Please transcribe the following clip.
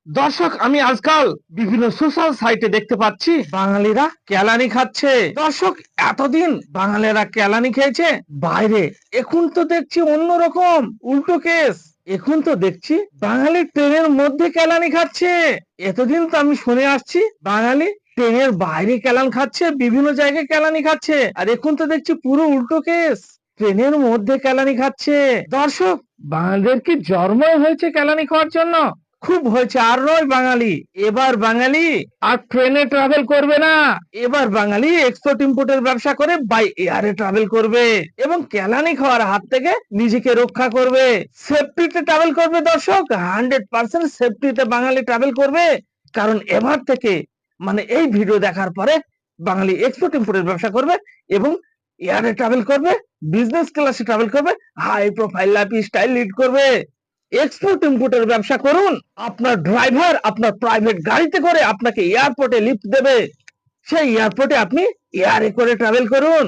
দর্শক, আমি আজকাল বিভিন্ন সোশ্যাল সাইটে দেখতে পাচ্ছি বাঙালিরা কেলানি খাচ্ছে। দর্শক, এতদিন বাঙালিরা কেলানি খেয়েছে বাইরে, এখন তো দেখছি অন্যরকম উল্টো কেস। এখন তো দেখছি বাঙালি ট্রেনের মধ্যে কেলানি খাচ্ছে। এতদিন তো আমি শুনে আসছি বাঙালি ট্রেনের বাইরে কেলান খাচ্ছে, বিভিন্ন জায়গায় কেলানি খাচ্ছে, আর এখন তো দেখছি পুরো উল্টো কেস, ট্রেনের মধ্যে কেলানি খাচ্ছে। দর্শক, বাঙালিদের কি জন্মই হয়েছে কেলানি খাওয়ার জন্য? খুব হয়েছে, আর নয় বাঙালি, এবার বাঙালি আর ট্রেনে ট্রাভেল করবে না। এবার বাঙালি এক্সপোর্ট ইম্পোর্টের ব্যবসা করে বাই এয়ারে ট্রাভেল করবে এবং কেলানি খাওয়ার হাত থেকে নিজেকে রক্ষা করবে, সেফটিতে ট্রাভেল করবে। দর্শক, 100% সেফটিতে বাঙালি ট্রাভেল করবে, কারণ এবার থেকে মানে এই ভিডিও দেখার পরে বাঙালি এক্সপোর্ট ইম্পোর্টের ব্যবসা করবে এবং এয়ারে ট্রাভেল করবে, বিজনেস ক্লাসে ট্রাভেল করবে, high profile lifestyle lead করবে। এক্সপোর্ট ইম্পোর্টের ব্যবসা করুন, আপনার ড্রাইভার আপনার প্রাইভেট গাড়িতে করে আপনাকে এয়ারপোর্টে লিফট দেবে, সেই এয়ারপোর্টে আপনি এয়ারে করে ট্রাভেল করুন।